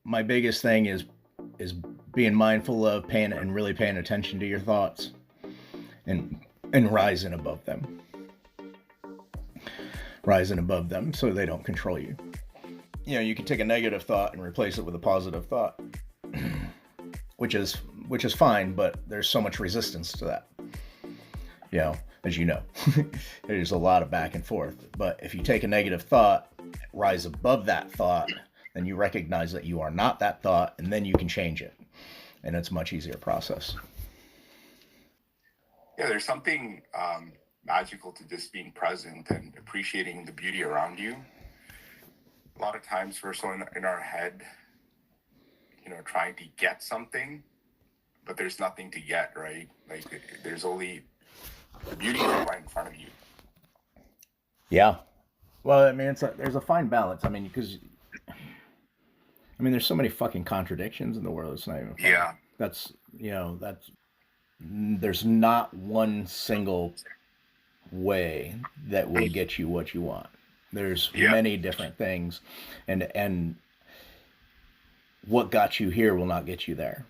my biggest thing is being mindful of paying and really paying attention to your thoughts and rising above them. Rising above them so they don't control you. You know, you can take a negative thought and replace it with a positive thought, which is fine, but there's so much resistance to that. You know, as you know, there's a lot of back and forth. But if you take a negative thought, rise above that thought, then you recognize that you are not that thought, and then you can change it. And it's a much easier process. Yeah, there's something magical to just being present and appreciating the beauty around you. A lot of times we're so in our head, you know, trying to get something, but there's nothing to get, right? Like there's only the beauty is right in front of you. Yeah. Well, I mean, there's a fine balance. I mean, because there's so many fucking contradictions in the world. It's not even funny. Yeah. There's not one single way that will get you what you want. There's many different things, and what got you here will not get you there.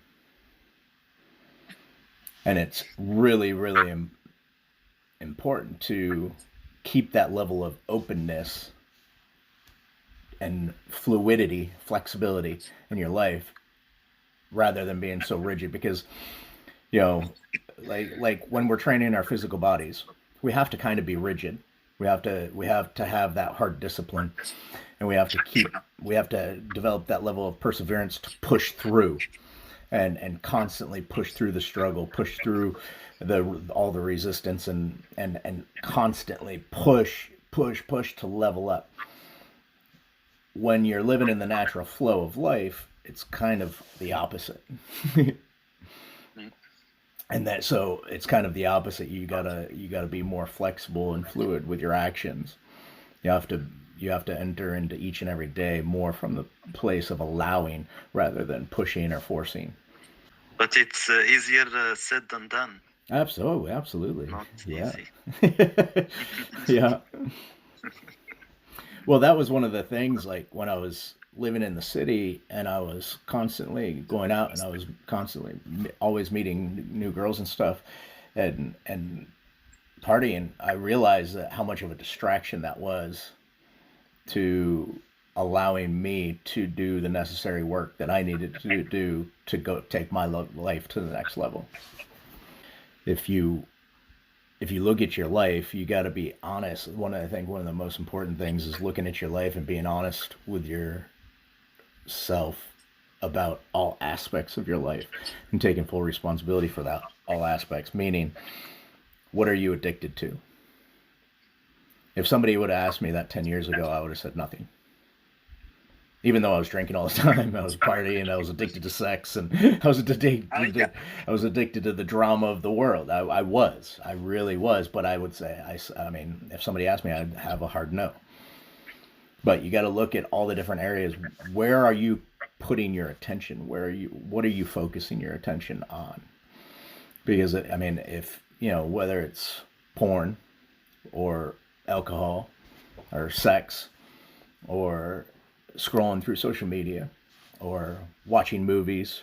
And it's really, really important to keep that level of openness and fluidity, flexibility in your life, rather than being so rigid. Because, you know, like when we're training our physical bodies, we have to kind of be rigid. We have to have that hard discipline, and we have to develop that level of perseverance to push through, and constantly push through the struggle, push through all the resistance, and constantly push to level up. When you're living in the natural flow of life, it's kind of the opposite. And that, so it's kind of the opposite. You gotta be more flexible and fluid with your actions. You have to enter into each and every day more from the place of allowing rather than pushing or forcing. But it's easier said than done. Absolutely. Not easy. Yeah. Well, that was one of the things, like when I was living in the city and I was constantly going out and I was constantly always meeting new girls and stuff and partying, I realized that how much of a distraction that was to allowing me to do the necessary work that I needed to do to go take my life to the next level. If you look at your life, you got to be honest. One of the most important things is looking at your life and being honest with yourself about all aspects of your life and taking full responsibility for that, all aspects. Meaning, what are you addicted to? If somebody would have asked me that 10 years ago, I would have said nothing. Even though I was drinking all the time, I was partying, I was addicted to sex, and I was addicted to the drama of the world. I really was. But I would say, I mean, if somebody asked me, I'd have a hard no. But you got to look at all the different areas. Where are you putting your attention? What are you focusing your attention on? Because if whether it's porn or alcohol or sex or scrolling through social media or watching movies,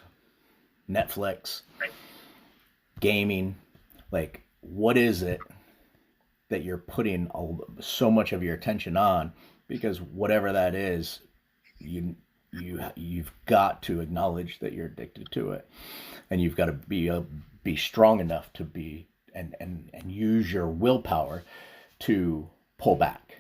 Netflix, gaming, like what is it that you're putting so much of your attention on? Because whatever that is, you've got to acknowledge that you're addicted to it, and you've got to be strong enough to be and use your willpower to pull back.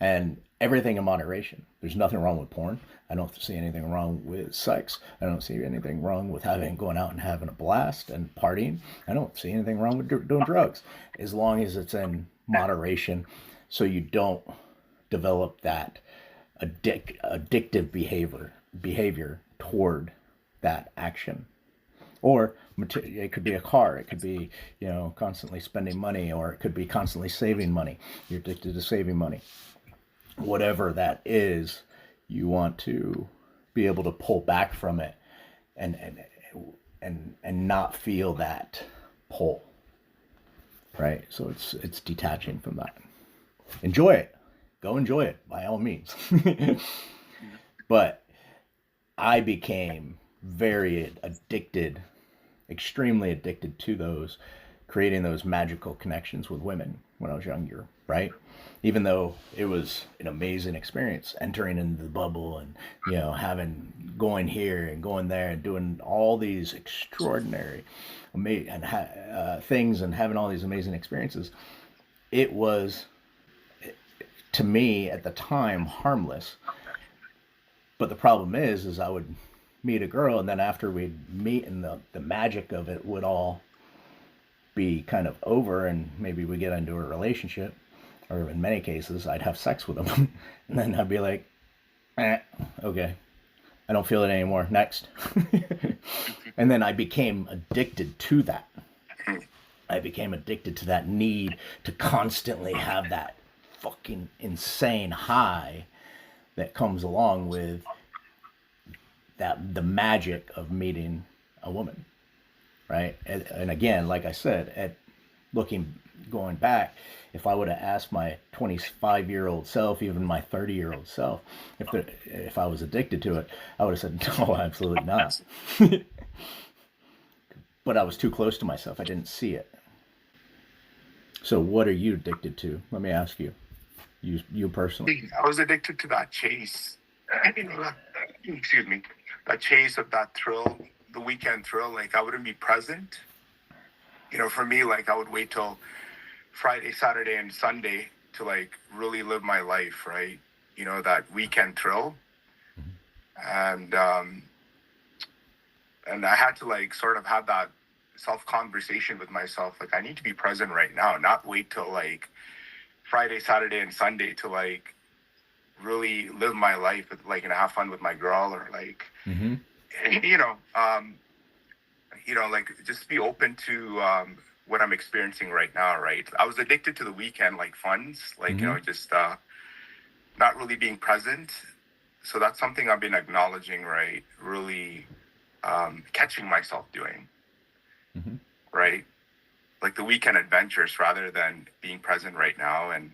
And everything in moderation. There's nothing wrong with porn. I don't see anything wrong with sex. I don't see anything wrong with going out and having a blast and partying. I don't see anything wrong with doing drugs, as long as it's in moderation, so you don't develop that addictive behavior toward that action. Or it could be a car. It could be constantly spending money, or it could be constantly saving money. You're addicted to saving money. Whatever that is, you want to be able to pull back from it and not feel that pull, right? So it's detaching from that. Enjoy it. Go enjoy it by all means. But I became very addicted, extremely addicted to those, creating those magical connections with women when I was younger, right? Even though it was an amazing experience entering into the bubble and, having, going here and going there and doing all these extraordinary things and having all these amazing experiences, it was, to me at the time, harmless. But the problem is I would meet a girl, and then after we'd meet, and the magic of it would all be kind of over, and maybe we get into a relationship, or in many cases, I'd have sex with them, and then I'd be like, okay, I don't feel it anymore. Next. And then I became addicted to that. I became addicted to that need to constantly have that fucking insane high that comes along with that, the magic of meeting a woman, right? And again, like I said, looking going back, if I would have asked my 25-year-old self, even my 30-year-old self, if I was addicted to it, I would have said, no, absolutely not. But I was too close to myself. I didn't see it. So what are you addicted to? Let me ask you. You personally. I was addicted to that chase. Excuse me. That chase of that thrill, the weekend thrill. Like, I wouldn't be present. For me, like, I would wait till Friday, Saturday, and Sunday to, like, really live my life, right? That weekend thrill. And I had to, like, sort of have that self-conversation with myself. Like, I need to be present right now, not wait till, like, Friday, Saturday, and Sunday to, like, really live my life, like, and have fun with my girl, or, like, Mm-hmm. Like, just be open to what I'm experiencing right now, right? I was addicted to the weekend, like, funds, like, Mm-hmm. just not really being present. So that's something I've been acknowledging, right? Really catching myself doing, Mm-hmm. right? Like the weekend adventures rather than being present right now, and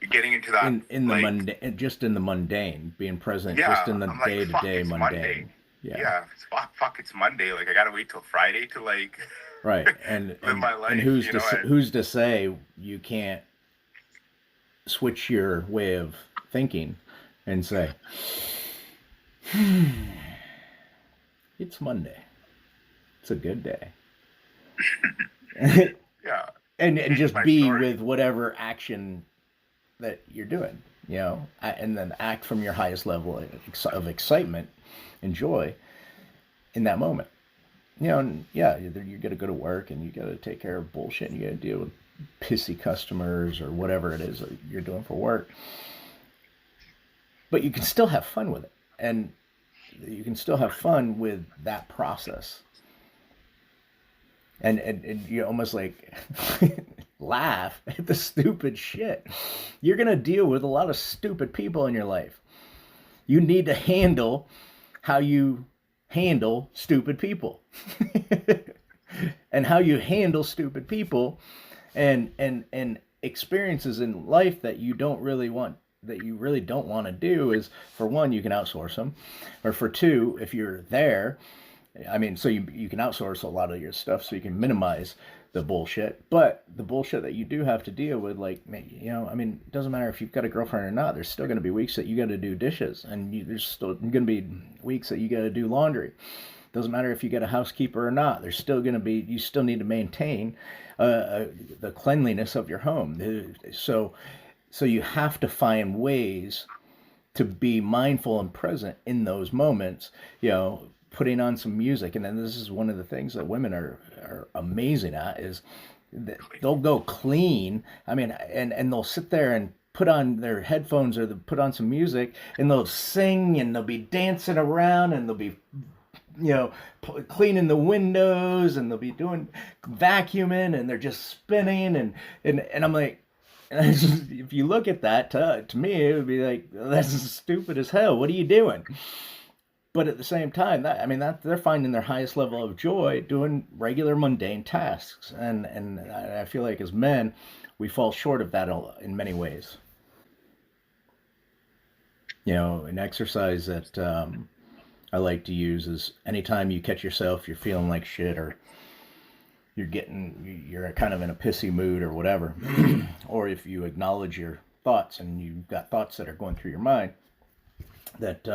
getting into that, In the like, mundane, just in the mundane, being present, just yeah, in the I'm like, day to fuck, day it's Monday. mundane. Yeah. Yeah, fuck, it's Monday. Like, I gotta wait till Friday to, like, Right. And live and my and life, and who's to say you can't switch your way of thinking and say, it's Monday. It's a good day. yeah, And change just my be story. with whatever action that you're doing, and then act from your highest level of excitement and joy in that moment. And yeah, you got to go to work and you got to take care of bullshit and you got to deal with pissy customers or whatever it is that you're doing for work. But you can still have fun with it. And you can still have fun with that process. And you almost like laugh at the stupid shit. You're going to deal with a lot of stupid people in your life. You need to handle how you handle stupid people. And how you handle stupid people and experiences in life that you don't really want, that you really don't want to do, is, for one, you can outsource them, or for two, if you're there, I mean, so you can outsource a lot of your stuff so you can minimize the bullshit. But the bullshit that you do have to deal with, like, I mean, it doesn't matter if you've got a girlfriend or not. There's still going to be weeks that you got to do dishes, and there's still going to be weeks that you got to do laundry. Doesn't matter if you get a housekeeper or not. There's still going to be, you still need to maintain the cleanliness of your home. So you have to find ways to be mindful and present in those moments, putting on some music. And then this is one of the things that women are amazing at, is that they'll go clean. I mean, and they'll sit there and put on their headphones, or they'll put on some music, and they'll sing, and they'll be dancing around, and they'll be, cleaning the windows, and they'll be doing vacuuming, and they're just spinning, and I'm like, and if you look at that, to me, it would be like, that's stupid as hell. What are you doing? But at the same time, that they're finding their highest level of joy doing regular mundane tasks, and I feel like as men, we fall short of that in many ways. An exercise that I like to use is anytime you catch yourself, you're feeling like shit, or you're kind of in a pissy mood or whatever, or if you acknowledge your thoughts and you've got thoughts that are going through your mind that,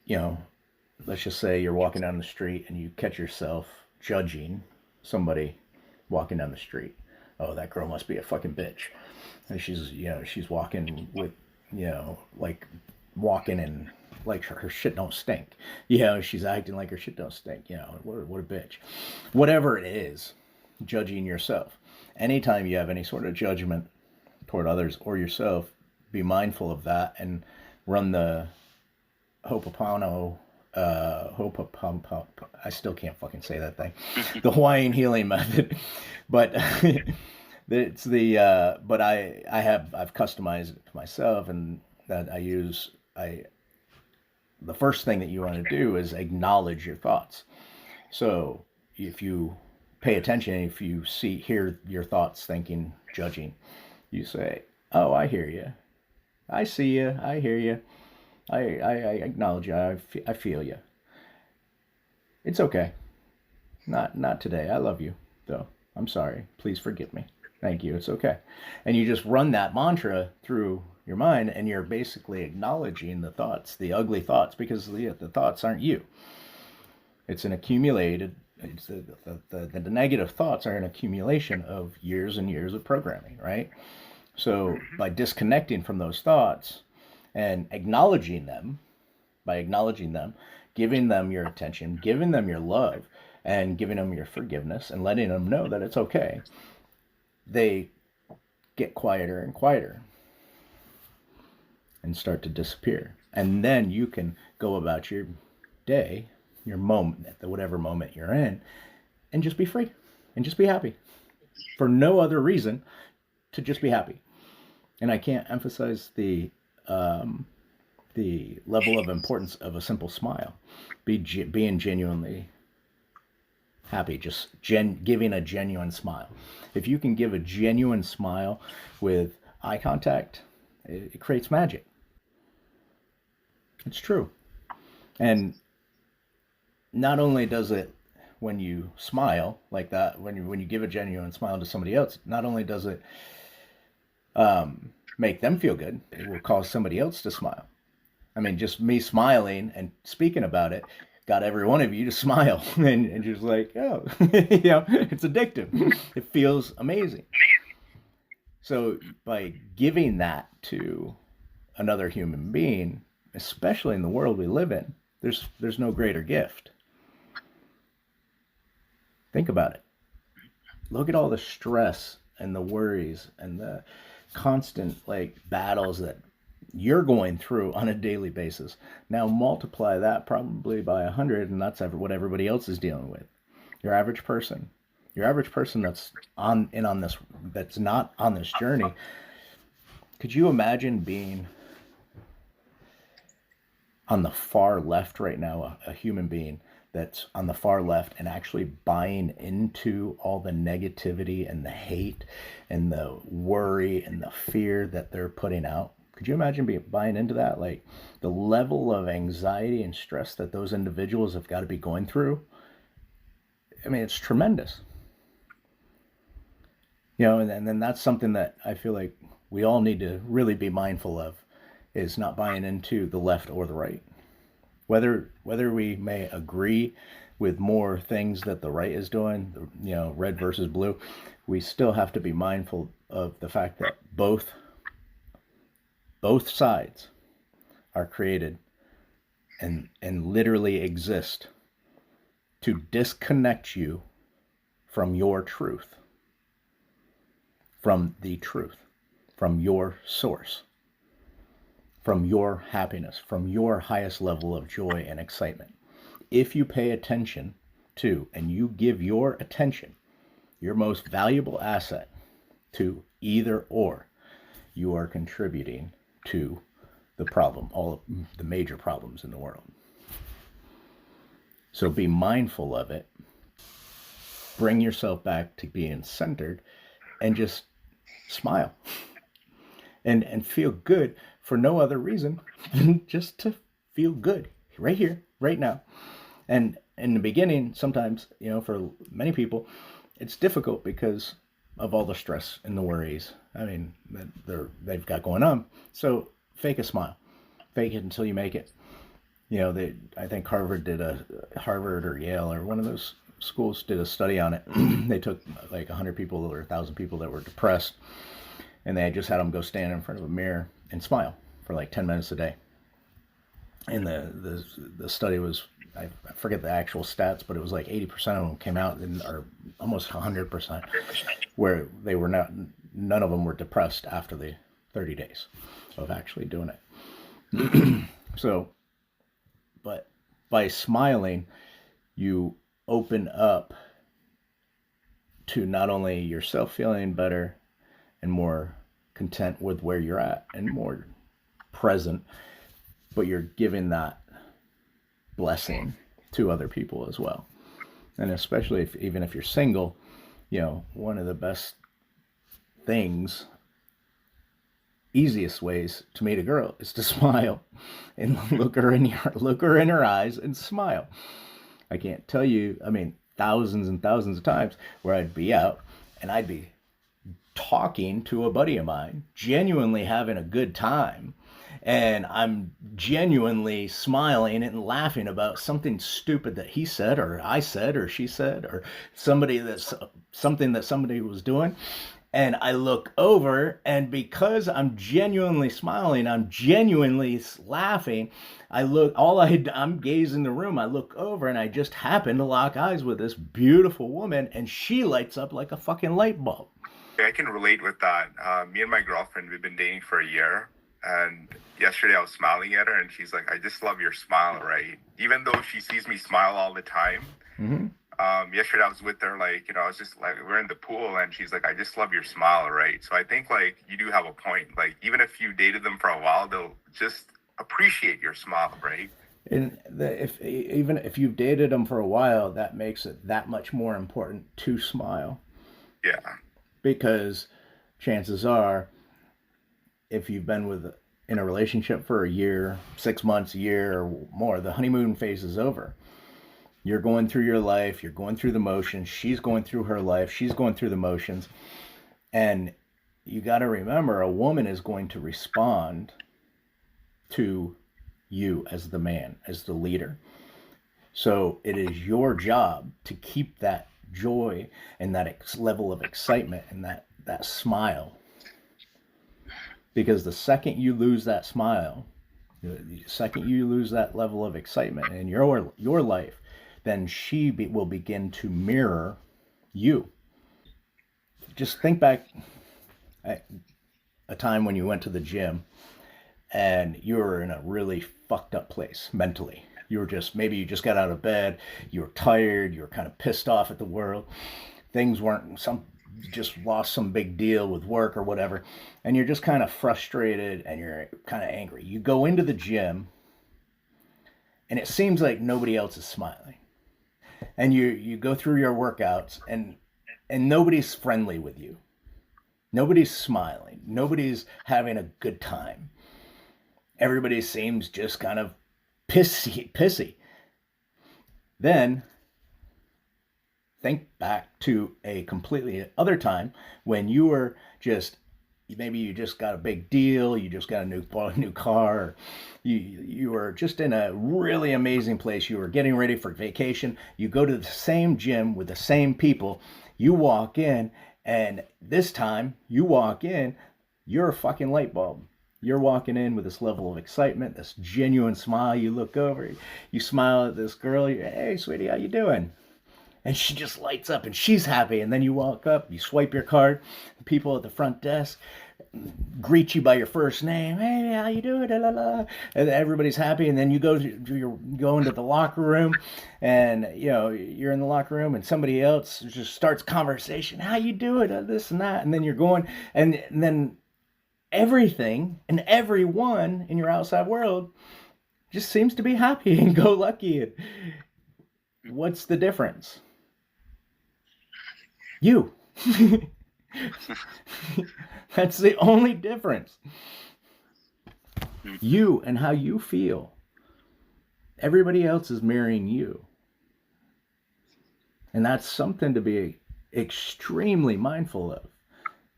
you know, let's just say you're walking down the street and you catch yourself judging somebody walking down the street. Oh, that girl must be a fucking bitch. And she's walking with, like walking in like her shit don't stink. She's acting like her shit don't stink. What a bitch. Whatever it is, judging yourself. Anytime you have any sort of judgment toward others or yourself, be mindful of that and run the Ho'oponopono, I still can't fucking say that thing. The Hawaiian healing method, but it's but I've customized it to myself, and that the first thing that you want to do is acknowledge your thoughts. So if you pay attention, if you hear your thoughts, thinking, judging, you say, "Oh, I hear you. I see you. I hear you. I acknowledge you. I feel you. It's okay. Not today. I love you, though. I'm sorry. Please forgive me. Thank you. It's okay." And you just run that mantra through your mind, and you're basically acknowledging the thoughts, the ugly thoughts, because the thoughts aren't you. It's an accumulated. It's the negative thoughts are an accumulation of years and years of programming, right? So by disconnecting from those thoughts and acknowledging them, giving them your attention, giving them your love, and giving them your forgiveness, and letting them know that it's okay, they get quieter and quieter and start to disappear. And then you can go about your day, your moment, whatever moment you're in, and just be free and just be happy for no other reason to just be happy. And I can't emphasize the level of importance of a simple smile, being genuinely happy, just giving a genuine smile. If you can give a genuine smile with eye contact, it creates magic. It's true. And not only does it, when you smile like that, when you give a genuine smile to somebody else, not only does it make them feel good, it will cause somebody else to smile. I mean, just me smiling and speaking about it got every one of you to smile, and just like, oh, it's addictive. It feels amazing. So by giving that to another human being, especially in the world we live in, there's no greater gift. Think about it. Look at all the stress and the worries and the constant battles that you're going through on a daily basis. Now multiply that probably by 100, and that's what everybody else is dealing with. Your average person that's that's not on this journey. Could you imagine being on the far left right now, a human being that's on the far left and actually buying into all the negativity and the hate and the worry and the fear that they're putting out? Could you imagine buying into that? Like the level of anxiety and stress that those individuals have got to be going through. I mean, it's tremendous. And then that's something that I feel like we all need to really be mindful of, is not buying into the left or the right. Whether we may agree with more things that the right is doing, red versus blue, we still have to be mindful of the fact that both sides are created and literally exist to disconnect you from your truth, from the truth, from your source, from your happiness, from your highest level of joy and excitement. If you pay attention to, and you give your attention, your most valuable asset, to either or, you are contributing to the problem, all of the major problems in the world. So be mindful of it. Bring yourself back to being centered, and just smile and feel good for no other reason than just to feel good. right here, right now. And in the beginning, sometimes, for many people, it's difficult because of all the stress and the worries. I mean, that they've got going on. So fake a smile, fake it until you make it. I think Harvard or Yale or one of those schools did a study on it. They took like 100 people or 1,000 people that were depressed, and they just had them go stand in front of a mirror and smile for like 10 minutes a day. And the study was, I forget the actual stats, but it was like 80% of them came out, or almost 100%, where they were not, none of them were depressed after the 30 days of actually doing it. So, but by smiling, you open up to not only yourself feeling better and more content with where you're at and more present, but you're giving that blessing to other people as well. And especially even if you're single, one of the best things, easiest ways to meet a girl is to smile and look her in her eyes and smile. I can't tell you, I mean, thousands and thousands of times where I'd be out and I'd be talking to a buddy of mine, genuinely having a good time, and I'm genuinely smiling and laughing about something stupid that he said or I said or she said or something that somebody was doing. And I look over, and because I'm genuinely smiling, I'm genuinely laughing, I'm gazing in the room, I look over, and I just happen to lock eyes with this beautiful woman, and she lights up like a fucking light bulb. I can relate with that. Me and my girlfriend, we've been dating for a year. And yesterday I was smiling at her, and she's like, I just love your smile, right? Even though she sees me smile all the time. Mm-hmm. Yesterday I was with her, I was just like, we're in the pool, and she's like, I just love your smile, right? So I think you do have a point. Even if you dated them for a while, they'll just appreciate your smile, right? And even if you've dated them for a while, that makes it that much more important to smile. Yeah. Because chances are, if you've been in a relationship for a year, 6 months, a year or more, the honeymoon phase is over. You're going through your life, you're going through the motions, she's going through her life, she's going through the motions. And you got to remember, a woman is going to respond to you as the man, as the leader. So it is your job to keep that joy and that level of excitement and that smile. Because the second you lose that smile, the second you lose that level of excitement in your life, then will begin to mirror you. Just think back at a time when you went to the gym and you were in a really fucked up place mentally. Maybe you just got out of bed, you were tired, you were kind of pissed off at the world. Things weren't just lost some big deal with work or whatever, and you're just kind of frustrated and you're kind of angry. You go into the gym and it seems like nobody else is smiling. And you go through your workouts and nobody's friendly with you. Nobody's smiling. Nobody's having a good time. Everybody seems just kind of pissy. Then think back to a completely other time when you were maybe you just got a big deal, you just got a new car, or you were just in a really amazing place, you were getting ready for vacation, you go to the same gym with the same people, you walk in, and this time you walk in, you're a fucking light bulb. You're walking in with this level of excitement, this genuine smile. You look over, you smile at this girl, hey sweetie, how you doing? And she just lights up and she's happy. And then you walk up, you swipe your card, the people at the front desk greet you by your first name. Hey, how you doing? La, la, la. And everybody's happy. And then you go into the locker room, and you're in the locker room, and somebody else just starts conversation. How you doing? This and that. And then you're going, and then everything and everyone in your outside world just seems to be happy and go lucky. What's the difference? You. That's the only difference. You and how you feel. everybody else is mirroring you. And that's something to be extremely mindful of.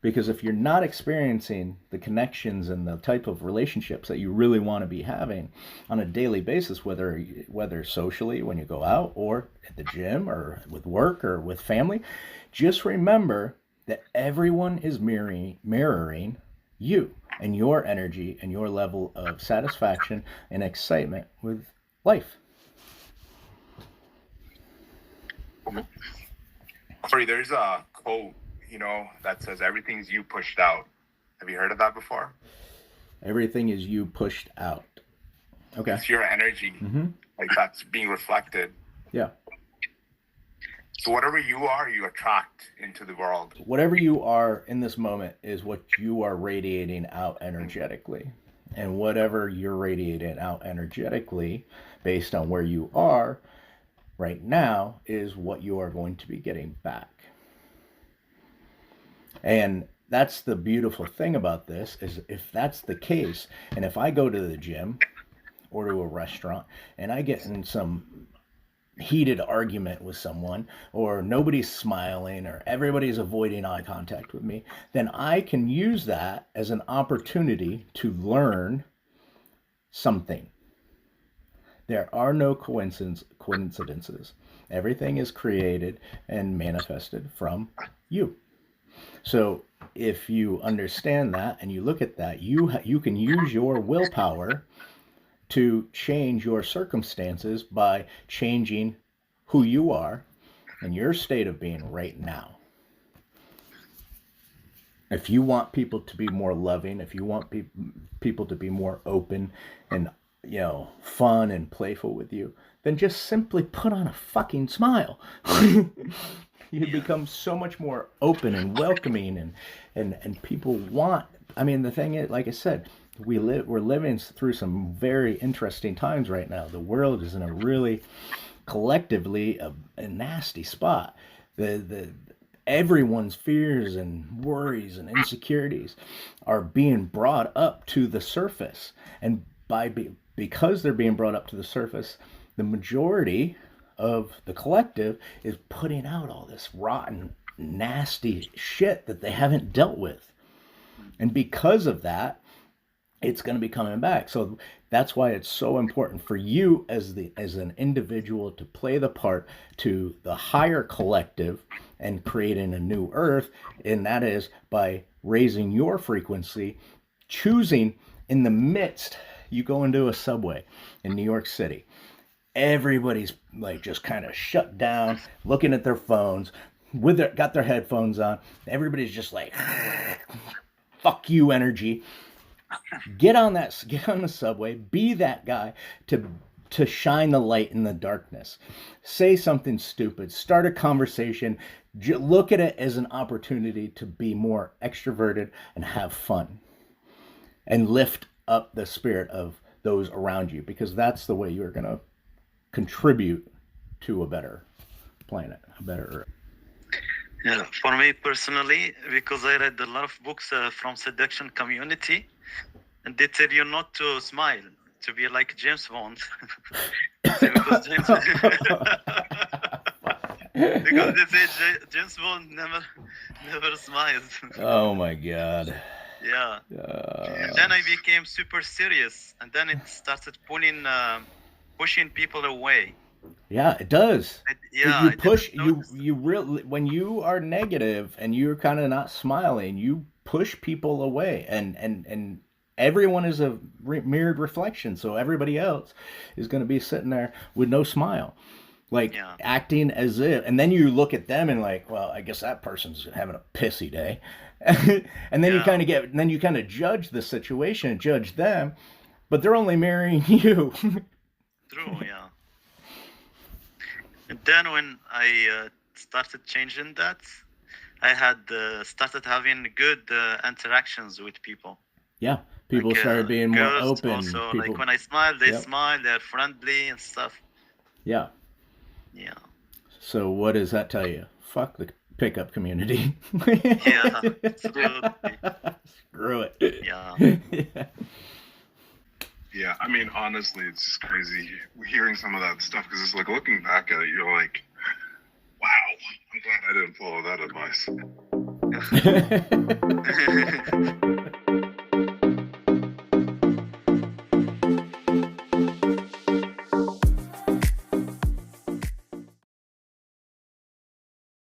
Because if you're not experiencing the connections and the type of relationships that you really want to be having on a daily basis, whether socially when you go out or at the gym or with work or with family, just remember that everyone is mirroring you and your energy and your level of satisfaction and excitement with life. Sorry, there's a quote, that says everything's you pushed out. Have you heard of that before? Everything is you pushed out. Okay. It's your energy, like that's being reflected. Yeah. So whatever you are, you attract into the world. Whatever you are in this moment is what you are radiating out energetically. And whatever you're radiating out energetically, based on where you are right now, is what you are going to be getting back. And that's the beautiful thing about this, is if that's the case, and if I go to the gym or to a restaurant and I get in some heated argument with someone, or nobody's smiling, or everybody's avoiding eye contact with me, then I can use that as an opportunity to learn something. There are no coincidences. Everything is created and manifested from you. So if you understand that and you look at that, you can use your willpower to change your circumstances by changing who you are and your state of being right now. If you want people to be more loving, if you want people to be more open and fun and playful with you, then just simply put on a fucking smile. You become so much more open and welcoming, and people want. I mean, the thing is, like I said, we're living through some very interesting times right now. The world is in a really collectively a nasty spot. Everyone's fears and worries and insecurities are being brought up to the surface, and because they're being brought up to the surface, the majority of the collective is putting out all this rotten, nasty shit that they haven't dealt with. And because of that, it's going to be coming back. So that's why it's so important for you as an individual to play the part to the higher collective and creating a new earth. And that is by raising your frequency, choosing in the midst. You go into a subway in New York City, everybody's like just kind of shut down, looking at their phones, got their headphones on. Everybody's just like, fuck you energy. Get on the subway, be that guy to shine the light in the darkness. Say something stupid, start a conversation, look at it as an opportunity to be more extroverted and have fun. And lift up the spirit of those around you, because that's the way you're going to contribute to a better planet, a better Earth. Yeah, for me personally, because I read a lot of books from seduction community, and they tell you not to smile, to be like James Bond. Because they say James Bond never smiles. Oh my God. Yeah. Then I became super serious, and then it started pushing people away. Yeah, it does. You push you really, when you are negative and you're kind of not smiling, you push people away, and everyone is a mirrored reflection. So everybody else is going to be sitting there with no smile, acting as if, and then you look at them and like, well, I guess that person's having a pissy day. And then you kind of judge the situation, judge them, but they're only mirroring you. True, yeah. And then when I started changing that, I had started having good interactions with people. Yeah, people started being more open. Also, like when I smile, they smile, they're friendly and stuff. Yeah. Yeah. So what does that tell you? Fuck the pickup community. Yeah, absolutely. Screw it. Yeah. Yeah, I mean, honestly, it's just crazy hearing some of that stuff because it's like looking back at it, you're like, wow, I'm glad I didn't follow that advice.